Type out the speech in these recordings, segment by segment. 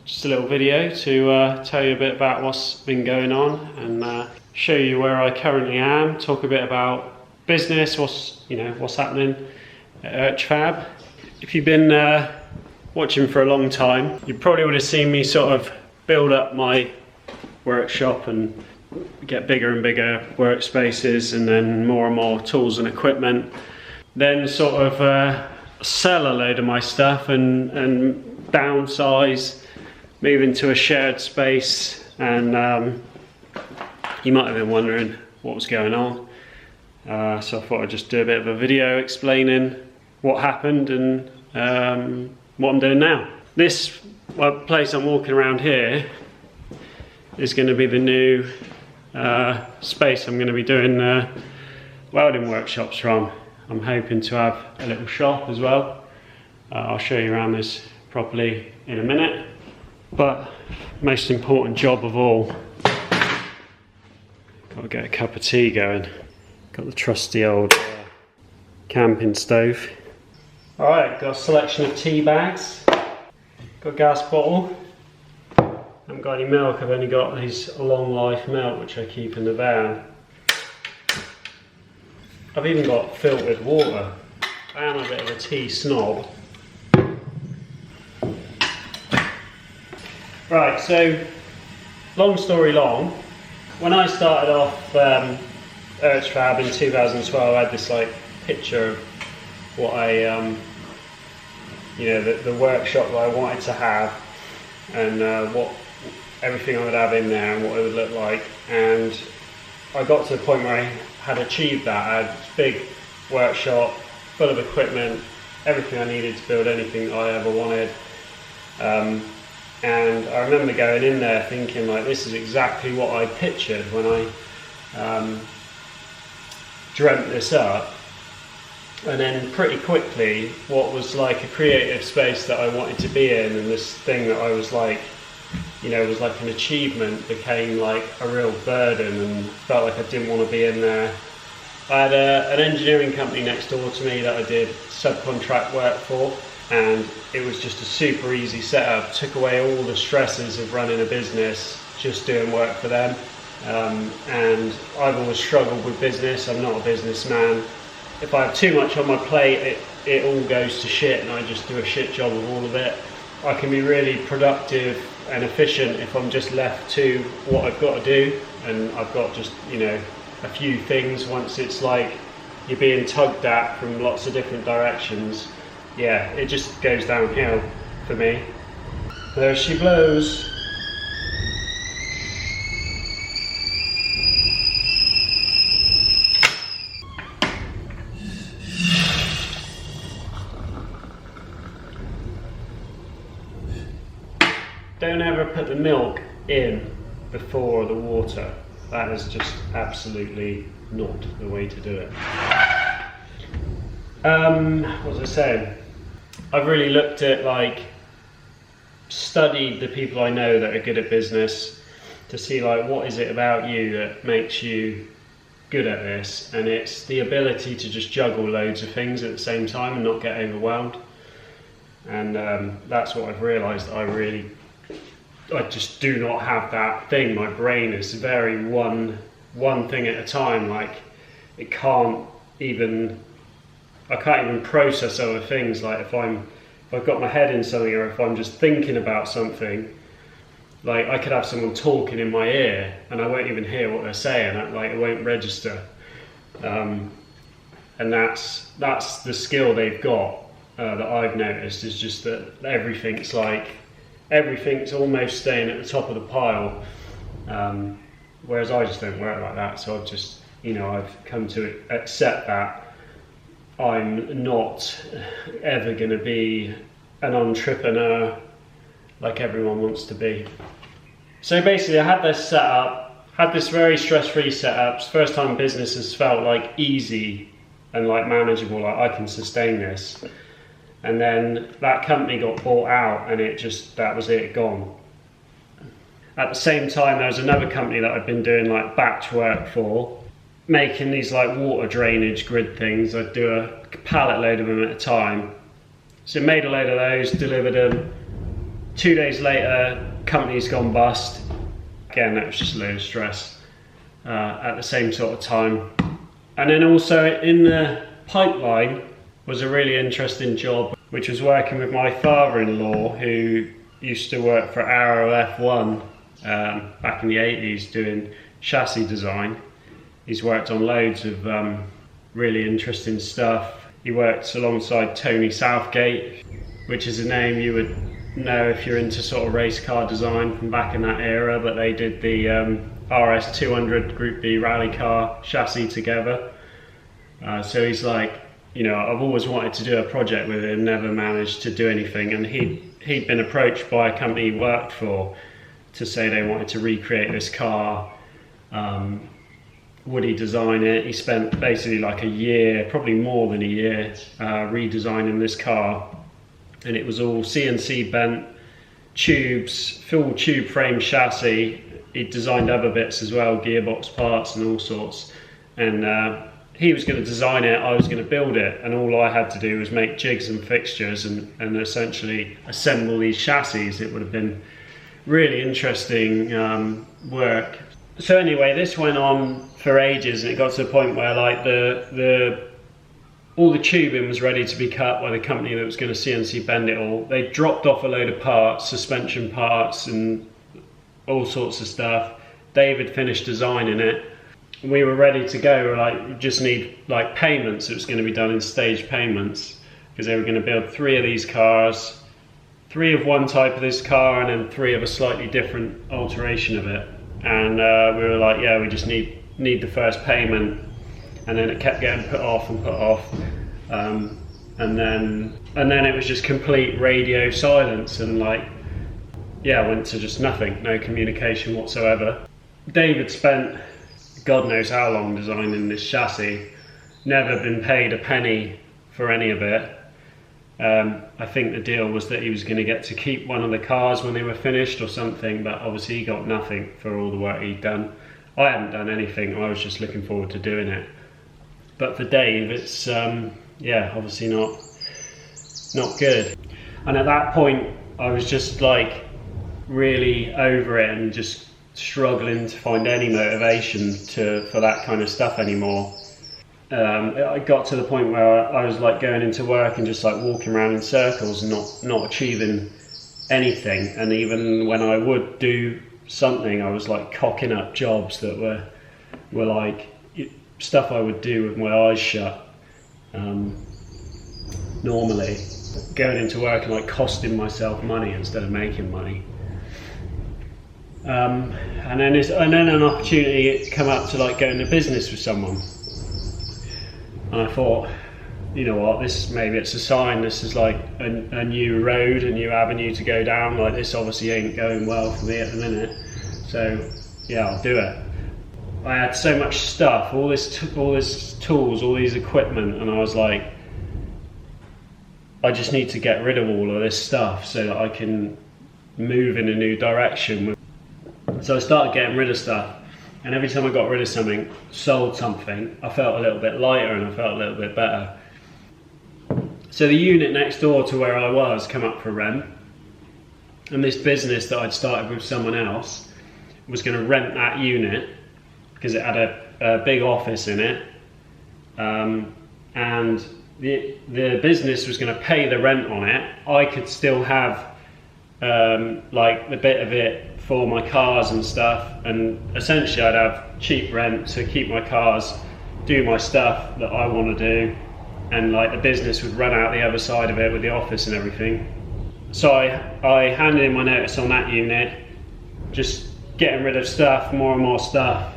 just a little video to tell you a bit about what's been going on and show you where I currently am, talk a bit about business, what's happening at Urchfab. If you've been watching for a long time, you probably would have seen me sort of build up my workshop and get bigger and bigger workspaces and then more and more tools and equipment. Then sort of sell a load of my stuff and downsize, move into a shared space, and you might have been wondering what was going on. So I thought I'd just do a bit of a video explaining what happened and what I'm doing now. This place I'm walking around here is going to be the new space I'm going to be doing welding workshops from. I'm hoping to have a little shop as well. I'll show you around this properly in a minute. But most important job of all, got to get a cup of tea going. Got the trusty old camping stove. Alright, got a selection of tea bags. Got a gas bottle. Haven't got any milk, I've only got these long life milk which I keep in the van. I've even got filtered water. I am a bit of a tea snob. Right, so long story long, when I started off Urchfab in 2012, I had this like picture of what I, the workshop that I wanted to have, and what everything I would have in there and what it would look like. And I got to the point where I had achieved that. I had this big workshop full of equipment, everything I needed to build anything that I ever wanted. And I remember going in there thinking, like, this is exactly what I pictured when I dreamt this up. And then pretty quickly, what was like a creative space that I wanted to be in, and this thing that I was like, was like an achievement, became like a real burden and felt like I didn't want to be in there. I had an engineering company next door to me that I did subcontract work for, and it was just a super easy setup. Took away all the stresses of running a business, just doing work for them. And I've always struggled with business. I'm not a businessman. If I have too much on my plate, it all goes to shit and I just do a shit job of all of it. I can be really productive and efficient if I'm just left to what I've got to do, and I've got just a few things. Once it's like you're being tugged at from lots of different directions, yeah, it just goes downhill for me. There she blows. Don't ever put the milk in before the water. That is just absolutely not the way to do it. What was I saying? I've really looked at, studied the people I know that are good at business to see what is it about you that makes you good at this, and it's the ability to just juggle loads of things at the same time and not get overwhelmed. And that's what I've realised. I just do not have that thing. My brain is very one thing at a time. I can't even process other things. Like if I've got my head in something, or if I'm just thinking about something, like I could have someone talking in my ear and I won't even hear what they're saying. It won't register. And that's the skill they've got that I've noticed, is just that everything's almost staying at the top of the pile, whereas I just don't work like that. So I've just, I've come to accept that I'm not ever going to be an entrepreneur like everyone wants to be. So basically I had this setup, had this very stress-free setup. It's the first time business has felt easy and manageable, I can sustain this. And then that company got bought out, and that was it, gone. At the same time, there was another company that I'd been doing batch work for, making these water drainage grid things. I'd do a pallet load of them at a time. So made a load of those, delivered them, 2 days later, company's gone bust. Again, that was just a load of stress at the same sort of time. And then also in the pipeline was a really interesting job, which was working with my father-in-law, who used to work for Arrow F1 back in the 80s doing chassis design. He's worked on loads of really interesting stuff. He worked alongside Tony Southgate, which is a name you would know if you're into sort of race car design from back in that era, but they did the RS200 Group B rally car chassis together. So he's like, you know, I've always wanted to do a project with him, never managed to do anything, and he'd been approached by a company he worked for to say they wanted to recreate this car. Would he design it? He spent basically like a year, probably more than a year, redesigning this car, and it was all CNC bent tubes, full tube frame chassis. He designed other bits as well, gearbox parts and all sorts, and he was going to design it, I was going to build it, and all I had to do was make jigs and fixtures and essentially assemble these chassis. It would have been really interesting work. So anyway, this went on for ages, and it got to the point where like all the tubing was ready to be cut by the company that was going to CNC bend it all. They dropped off a load of parts, suspension parts and all sorts of stuff. David finished designing it. We were ready to go. We were like, we just need like payments. It was going to be done in stage payments, because they were going to build 3 of these cars, 3 of one type of this car, and then 3 of a slightly different alteration of it. And we were like, yeah, we just need the first payment. And then it kept getting put off and put off. And then it was just complete radio silence, and like, yeah, went to just nothing, no communication whatsoever. David spent God knows how long designing this chassis, never been paid a penny for any of it. I think the deal was that he was going to get to keep one of the cars when they were finished or something, but obviously he got nothing for all the work he'd done. I hadn't done anything, I was just looking forward to doing it. But for Dave, it's yeah, obviously not good. And at that point, I was just like really over it and just struggling to find any motivation for that kind of stuff anymore. I got to the point where I was like going into work and just like walking around in circles and not achieving anything. And even when I would do something, I was like cocking up jobs that were like stuff I would do with my eyes shut. Normally, going into work and like costing myself money instead of making money. And then an opportunity come up to like go into business with someone, and I thought, you know what, maybe it's a sign. This is like a new road, a new avenue to go down. Like, this obviously ain't going well for me at the minute, so yeah, I'll do it. I had so much stuff, all this tools, all these equipment, and I was like, I just need to get rid of all of this stuff so that I can move in a new direction. So I started getting rid of stuff, and every time I got rid of something, sold something, I felt a little bit lighter and I felt a little bit better. So the unit next door to where I was came up for rent, and this business that I'd started with someone else was going to rent that unit because it had a big office in it, and the business was going to pay the rent on it. I could still have like the bit of it for my cars and stuff, and essentially I'd have cheap rent to keep my cars, do my stuff that I want to do, and like the business would run out the other side of it with the office and everything. So I handed in my notice on that unit, just getting rid of stuff, more and more stuff,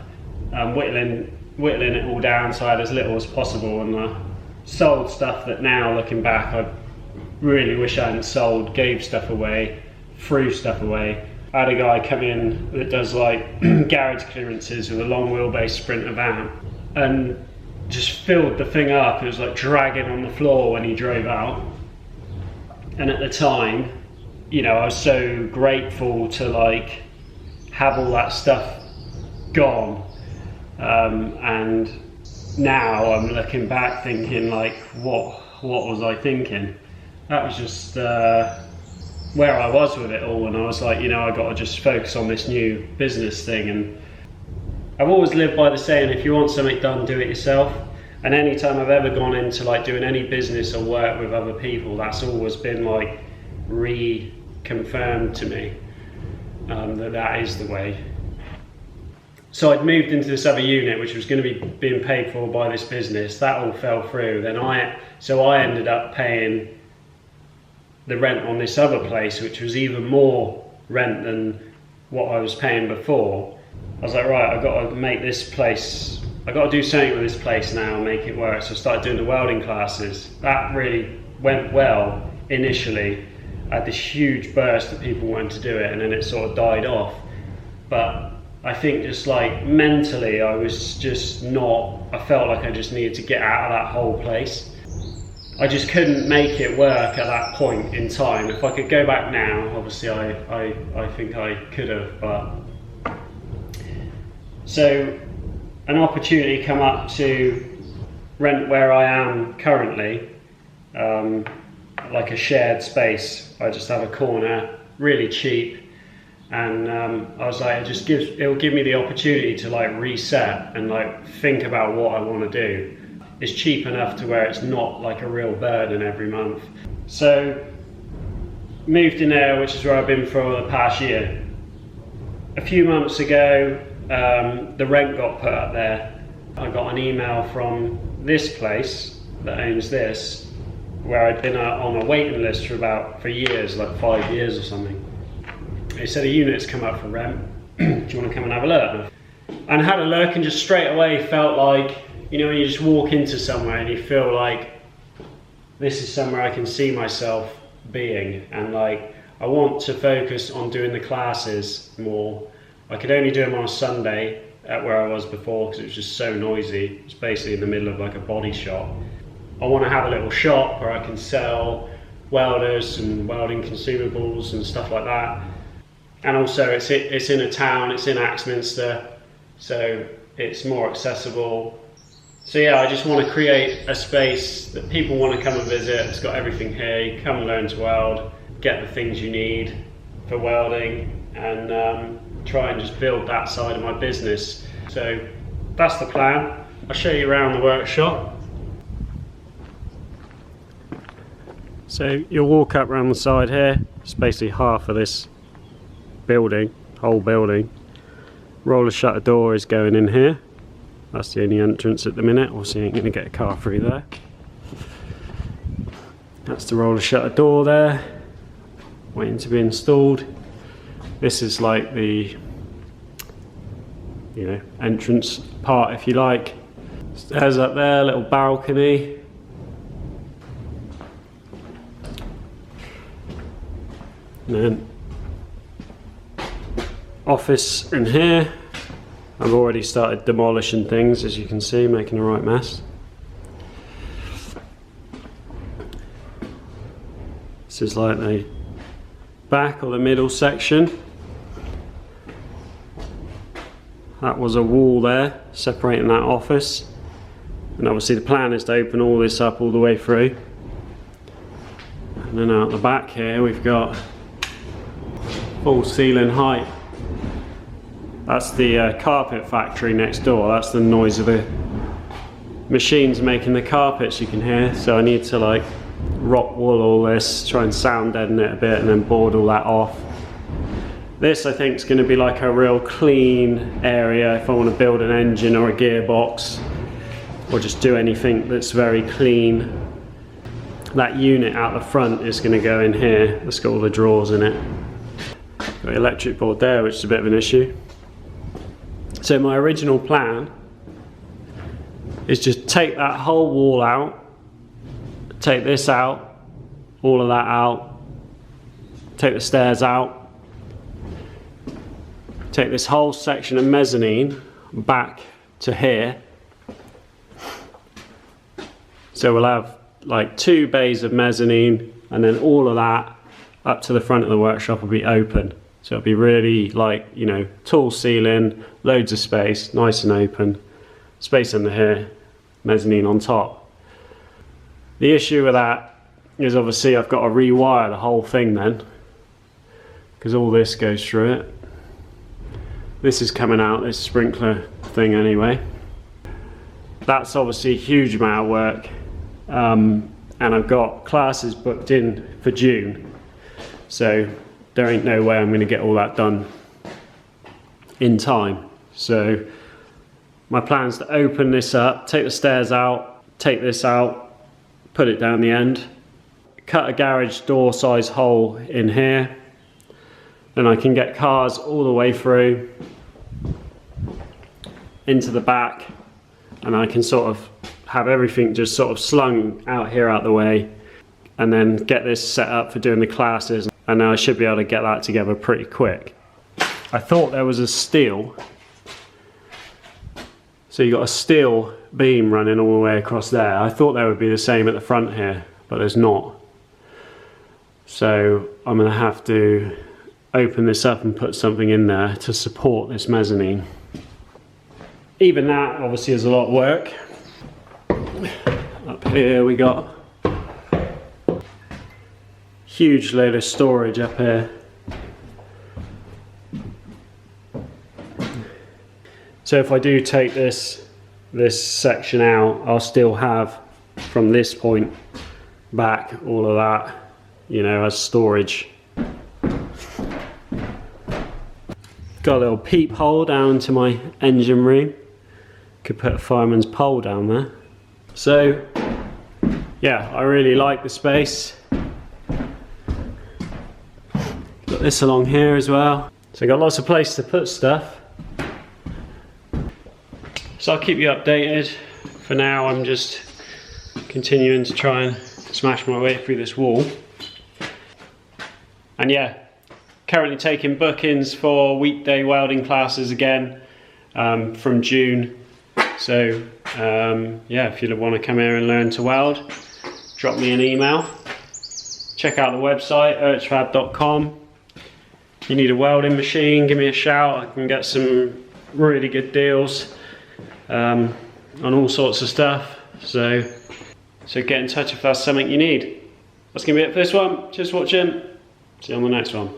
whittling it all down so I had as little as possible, and sold stuff that now looking back I really wish I hadn't sold, gave stuff away, threw stuff away. I had a guy come in that does like garage clearances with a long wheelbase Sprinter van, and just filled the thing up. It was like dragging on the floor when he drove out. And at the time, you know, I was so grateful to like have all that stuff gone. And now I'm looking back thinking like, what was I thinking? That was just where I was with it all, and I was like, you know, I got to just focus on this new business thing. And I've always lived by the saying, if you want something done, do it yourself. And any time I've ever gone into like doing any business or work with other people, that's always been like reconfirmed to me, that is the way. So I'd moved into this other unit, which was going to be being paid for by this business. That all fell through. Then I ended up paying the rent on this other place, which was even more rent than what I was paying before. I was like, right, I've got to make this place, I've got to do something with this place now and make it work. So I started doing the welding classes. That really went well initially. I had this huge burst of people wanting to do it, and then it sort of died off. But I think just like mentally, I was just not, I felt like I just needed to get out of that whole place. I just couldn't make it work at that point in time. If I could go back now, obviously I think I could have, but. So an opportunity come up to rent where I am currently, like a shared space. I just have a corner, really cheap. And I was like, it will give me the opportunity to like reset and like think about what I want to do. It's cheap enough to where it's not like a real burden every month. So moved in there, which is where I've been for the past year. A few months ago, the rent got put up there. I got an email from this place that owns this, where I'd been on a waiting list for years, like 5 years or something. They said a unit's come up for rent. Do you want to come and have a look? And I had a look and just straight away felt like, you know, when you just walk into somewhere and you feel like this is somewhere I can see myself being, and like I want to focus on doing the classes more. I could only do them on a Sunday at where I was before because it was just so noisy. It's basically in the middle of like a body shop. I want to have a little shop where I can sell welders and welding consumables and stuff like that. And also it's in a town, it's in Axminster, so it's more accessible. So yeah, I just want to create a space that people want to come and visit. It's got everything here. You come and learn to weld, get the things you need for welding, and try and just build that side of my business. So that's the plan. I'll show you around the workshop. So you'll walk up around the side here. It's basically half of this building, whole building. Roller shutter door is going in here. That's the only entrance at the minute. Obviously you ain't gonna get a car through there. That's the roller shutter door there, waiting to be installed. This is like the, you know, entrance part, if you like. Stairs up there, little balcony. And then office in here. I've already started demolishing things, as you can see, making a right mess. This is like the back or the middle section. That was a wall there separating that office, and obviously the plan is to open all this up all the way through. And then out the back here we've got full ceiling height. That's the carpet factory next door. That's the noise of the machines making the carpets you can hear. So I need to like rock wool all this, try and sound deaden it a bit, and then board all that off. This I think is going to be like a real clean area if I want to build an engine or a gearbox, or just do anything that's very clean. That unit out the front is going to go in here. It's got all the drawers in it. Got the electric board there, which is a bit of an issue. So my original plan is just take that whole wall out, take this out, all of that out, take the stairs out, take this whole section of mezzanine back to here. So we'll have like 2 bays of mezzanine, and then all of that up to the front of the workshop will be open. So it'll be really like, you know, tall ceiling, loads of space, nice and open. Space under here, mezzanine on top. The issue with that is obviously I've got to rewire the whole thing then. because all this goes through it. This is coming out, this sprinkler thing anyway. That's obviously a huge amount of work, and I've got classes booked in for June, so there ain't no way I'm going to get all that done in time. So my plan is to open this up, take the stairs out, take this out, put it down the end, cut a garage door size hole in here, then I can get cars all the way through into the back, and I can sort of have everything just sort of slung out here out the way, and then get this set up for doing the classes, and then I should be able to get that together pretty quick. I thought there was a steel, so you got a steel beam running all the way across there. I thought there would be the same at the front here, but there's not. So I'm going to have to open this up and put something in there to support this mezzanine. Even that obviously is a lot of work. Up here we got huge load of storage up here. So if I do take this section out, I'll still have from this point back all of that, you know, as storage. Got a little peephole down to my engine room. Could put a fireman's pole down there. So yeah, I really like the space. Got this along here as well. So I got lots of place to put stuff. So I'll keep you updated. For now, I'm just continuing to try and smash my way through this wall. And yeah, currently taking bookings for weekday welding classes again from June. So yeah, if you want to come here and learn to weld, drop me an email. Check out the website, urchfab.com. If you need a welding machine, give me a shout. I can get some really good deals on all sorts of stuff. So get in touch if that's something you need. That's going to be it for this one. Cheers for watching. See you on the next one.